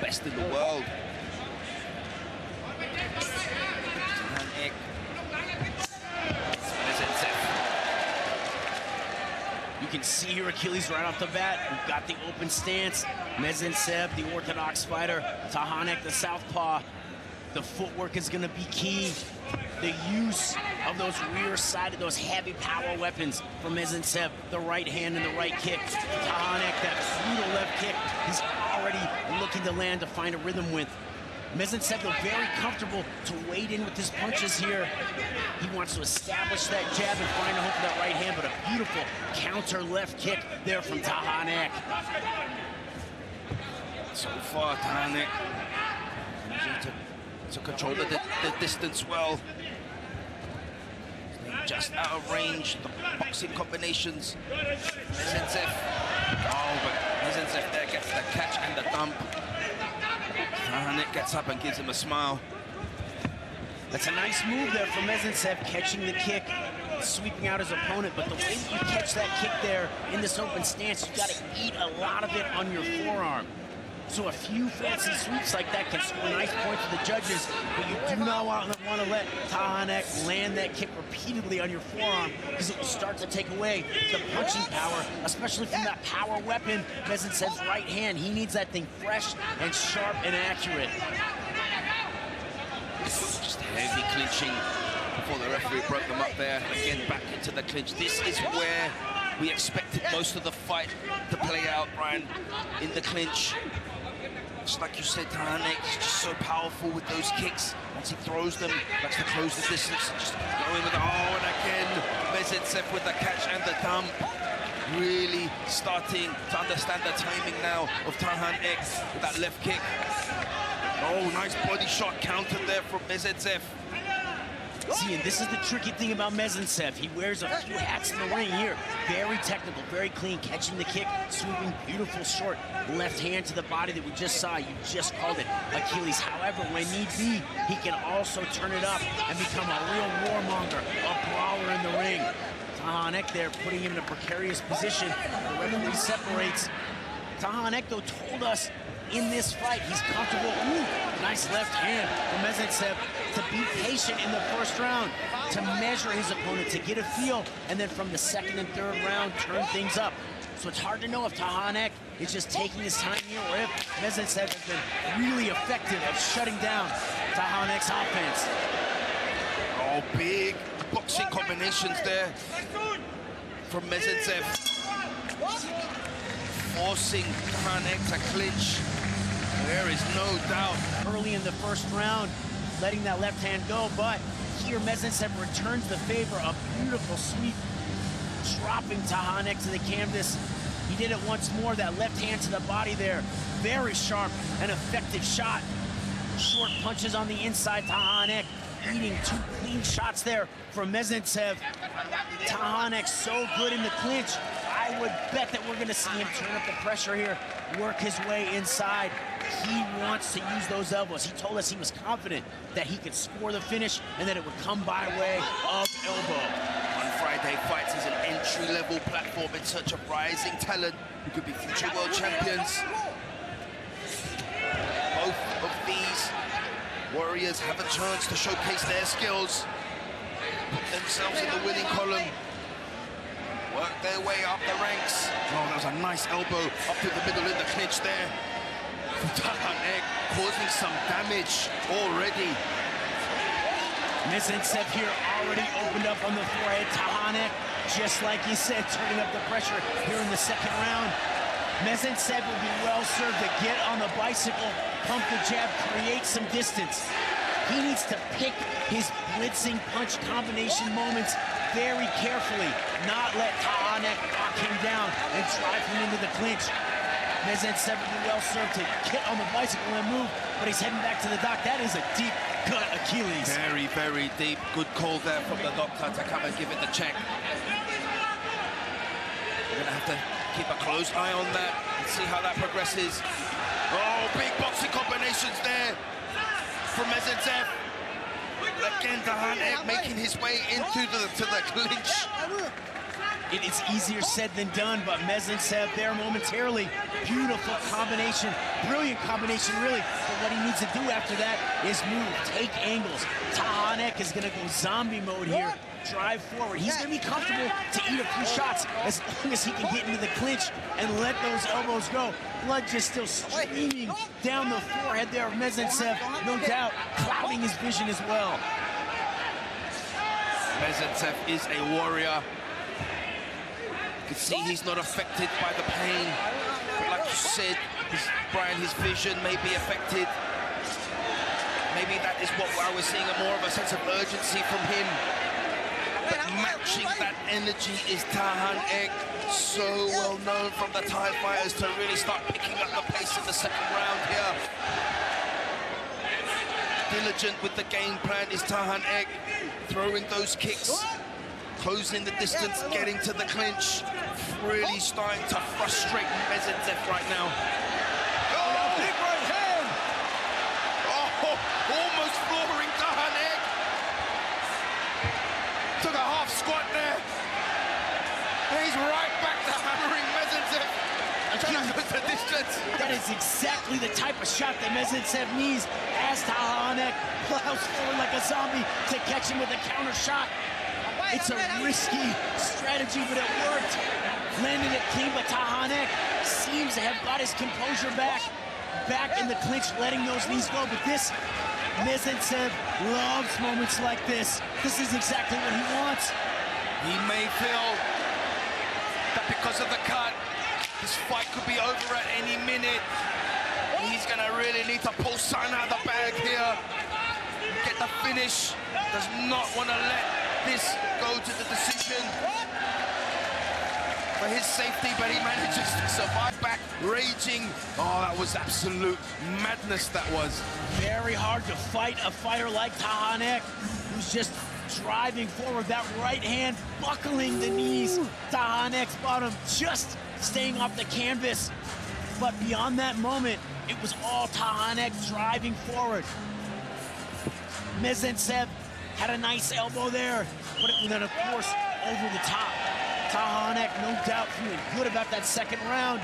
best in the world. TAHANEAK. MEZENTSEV. You can see here Achilles right off the bat. We've got the open stance. MEZENTSEV, the orthodox fighter. TAHANEAK, the southpaw. The footwork is going to be key. The use of those rear-sided, those heavy power weapons from MEZENTSEV. The right hand and the right kick. TAHANEAK, that brutal left kick. He's already looking to land to find a rhythm with. MEZENTSEV, though, very comfortable to wade in with his punches here. He wants to establish that jab and find a hook for that right hand, but a beautiful counter left kick there from TAHANEAK. So far, TAHANEAK to control the distance well. Just out of range, the boxing combinations. MEZENTSEV. Oh, but MEZENTSEV there gets the catch and the dump. TAHANEAK gets up and gives him a smile. That's a nice move there from MEZENTSEV, catching the kick, sweeping out his opponent. But the way that you catch that kick there in this open stance, you've got to eat a lot of it on your forearm. So a few fancy sweeps like that can score nice points for the judges, but you do not want to let TAHANEAK land that kick repeatedly on your forearm, because it will start to take away the punching power, especially from that power weapon, MEZENTSEV's right hand. He needs that thing fresh and sharp and accurate. Just heavy clinching before the referee broke them up there. Again, back into the clinch. This is where we expected most of the fight to play out, Ryan, in the clinch. Just like you said, TAHANEAK is just so powerful with those kicks. Once he throws them, likes to close the distance. Just going with the, oh, and again, MEZENTSEV with the catch and the dump. Really starting to understand the timing now of TAHANEAK with that left kick. Oh, nice body shot countered there from MEZENTSEV. See, and this is the tricky thing about MEZENTSEV. He wears a few hats in the ring here. Very technical, very clean, catching the kick, sweeping, beautiful short left hand to the body that we just saw. You just called it Achilles. However, when need be, he can also turn it up and become a real warmonger, a brawler in the ring. TAHANEAK there, putting him in a precarious position. The referee separates. TAHANEAK, though, told us in this fight he's comfortable. Ooh, nice left hand from MEZENTSEV to be patient in the first round, to measure his opponent, to get a feel, and then from the second and third round, turn things up. So it's hard to know if TAHANEAK is just taking his time here, or if MEZENTSEV has been really effective at shutting down TAHANEAK's offense. Oh, big boxing combinations there from MEZENTSEV. Forcing TAHANEAK to clinch. There is no doubt. Early in the first round, letting that left hand go, but here MEZENTSEV returns the favor. A beautiful sweep, dropping TAHANEAK to the canvas. He did it once more, that left hand to the body there. Very sharp and effective shot. Short punches on the inside, TAHANEAK eating two clean shots there from MEZENTSEV. TAHANEAK so good in the clinch. I would bet that we're gonna see him turn up the pressure here, work his way inside. He wants to use those elbows. He told us he was confident that he could score the finish and that it would come by way of elbow. On Friday Fights is an entry-level platform in search of rising talent who could be future world champions. Both of these warriors have a chance to showcase their skills, put themselves in the winning column, work their way up the ranks. Oh, that was a nice elbow up to the middle in the clinch there. TAHANEAK causing some damage already. MEZENTSEV here already opened up on the forehead. TAHANEAK, just like you said, turning up the pressure here in the second round. MEZENTSEV will be well served to get on the bicycle, pump the jab, create some distance. He needs to pick his blitzing punch combination moments very carefully, not let TAHANEAK knock him down and drive him into the clinch. MEZENTSEV will be well served to get on the bicycle and move, but he's heading back to the dock. That is a deep cut Achilles. Very, very deep. Good call there from the doctor to come and give it the check. We're gonna have to keep a close eye on that and see how that progresses. Oh, big boxing combinations there from MEZENTSEV. Again, TAHANEAK making his way into the clinch. it is easier said than done, but Mezentsev there momentarily. Beautiful combination, brilliant combination, really. But what he needs to do after that is move, take angles. TAHANEK is gonna go zombie mode here, drive forward. He's gonna be comfortable to eat a few shots as long as he can get into the clinch and let those elbows go. Blood just still streaming down the forehead there of Mezentsev, no doubt clouding his vision as well. Mezentsev is a warrior. You can see he's not affected by the pain. But like you said, Brian, his vision may be affected. Maybe that is what I was seeing, more of a sense of urgency from him. But matching that energy is TAHANEK, so well known from the Thai fighters to really start picking up the pace in the second round here. Diligent with the game plan is TAHANEK, throwing those kicks, closing the distance, getting to the clinch, really starting to frustrate Mezentsev right now. Oh, big right hand! Oh, almost flooring TAHANEK. Took a half squat there. And he's right back to hammering Mezentsev. The distance. That is exactly the type of shot that Mezentsev needs as TAHANEK plows forward like a zombie to catch him with a counter shot. It's a risky strategy, but it worked. Landed it clean, but TAHANEK seems to have got his composure back in the clinch, letting those knees go. But this, Mezentsev loves moments like this. This is exactly what he wants. He may feel that because of the cut, this fight could be over at any minute. He's gonna really need to pull something out of the bag here. Get the finish. Does not want to let this go to the decision for his safety, but he manages to survive back, raging. Oh, that was absolute madness, that was. Very hard to fight a fighter like TAHANEK, who's just driving forward, that right hand buckling the knees. TAHANEK's bottom just staying off the canvas. But beyond that moment, it was all TAHANEK driving forward. Mezentsev had a nice elbow there, but it was then, of course, over the top. TAHANEK, no doubt, feeling good about that second round.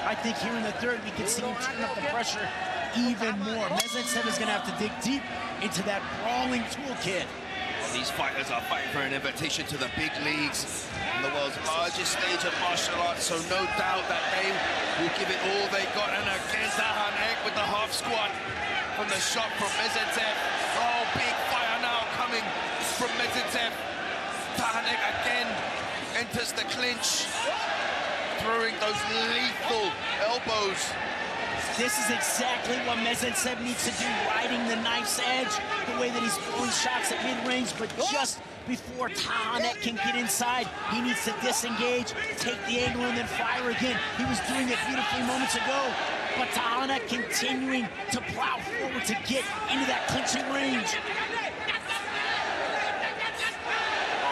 I think here in the third, we can see him turn up the pressure even more. Mezentsev is going to have to dig deep into that brawling toolkit. Well, these fighters are fighting for an invitation to the big leagues on the world's largest stage of martial arts, so no doubt that they will give it all they got. And again, TAHANEK with the half squat from the shot from Mezentsev. Oh, big fire now coming from Mezentsev. TAHANEK again enters the clinch, throwing those lethal elbows. This is exactly what Mezentsev needs to do, riding the knife's edge, the way that he's throwing shots at mid-range, but just before TAHANEK can get inside, he needs to disengage, take the angle, and then fire again. He was doing it beautifully moments ago, but TAHANEK continuing to plow forward to get into that clinching range.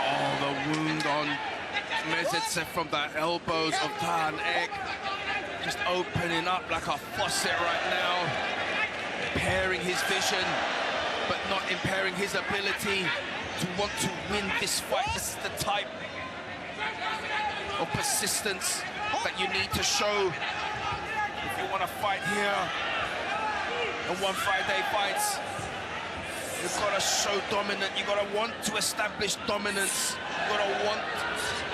Oh, the wound on Mezentsev from the elbows of TAHANEK. Just opening up like a faucet right now. Impairing his vision, but not impairing his ability to want to win this fight. This is the type of persistence that you need to show if you want to fight here in One Friday Fights. You've got to show dominance. You've got to want to establish dominance. You've got to want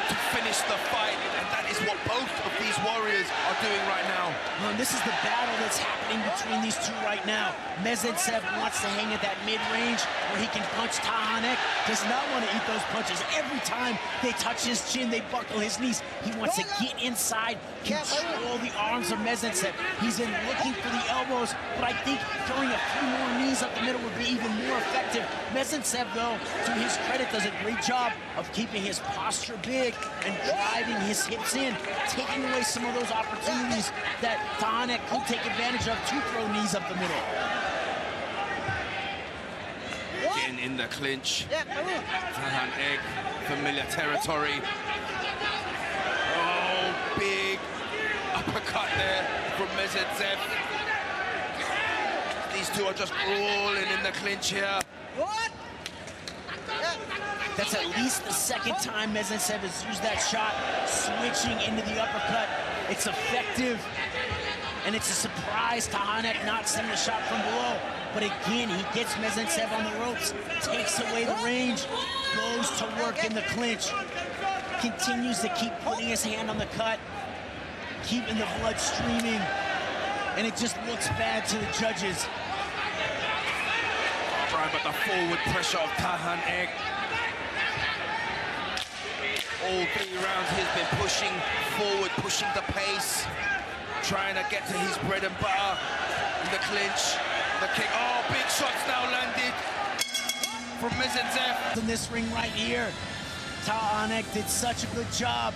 to finish the fight, and that is what both of these warriors are doing right now. Well, this is the battle that's happening between these two right now. Mezentsev wants to hang at that mid-range where he can punch. TAHANEK does not want to eat those punches. Every time they touch his chin, they buckle his knees. He wants to get inside, control the arms of Mezentsev. He's in looking for the elbows, but I think throwing a few more knees up the middle would be even more effective. Mezentsev, though, to his credit, does a great job of keeping his posture big and driving his hips in, taking away some of those opportunities that TAHANEK could take advantage of to throw knees up the middle. Getting in the clinch. TAHANEK, familiar territory. Oh, big uppercut there from Mezentsev. These two are just rolling in the clinch here. That's at least the second time Mezentsev has used that shot, switching into the uppercut. It's effective, and it's a surprise TAHANEK not seeing the shot from below. But again, he gets Mezentsev on the ropes, takes away the range, goes to work in the clinch, continues to keep putting his hand on the cut, keeping the blood streaming, and it just looks bad to the judges. Brian, but the forward pressure of TAHANEK. All 3 rounds he's been pushing forward, pushing the pace, trying to get to his bread and butter in the clinch. The kick, oh, big shots now landed from Mezentsev. In this ring right here, TAHANEK did such a good job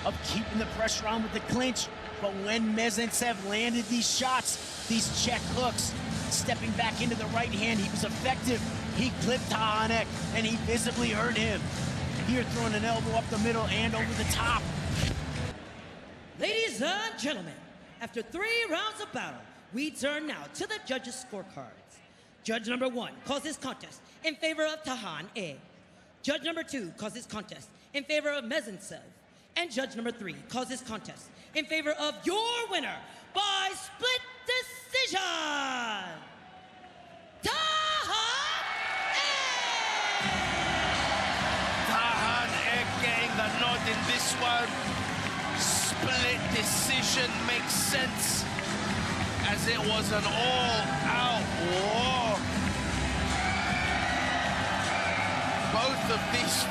of keeping the pressure on with the clinch, but when Mezentsev landed these shots, these check hooks, stepping back into the right hand, he was effective. He clipped TAHANEK, and he visibly hurt him. Here, throwing an elbow up the middle and over the top. Ladies and gentlemen, after 3 rounds of battle, we turn now to the judges' scorecards. Judge number 1 calls this contest in favor of TAHANEK. Judge number 2 calls this contest in favor of Mezentsev. And judge number 3 calls this contest in favor of your winner by split decision, TAHANEK getting the nod in this one. Split decision makes sense, as it was an all-out war. Both of these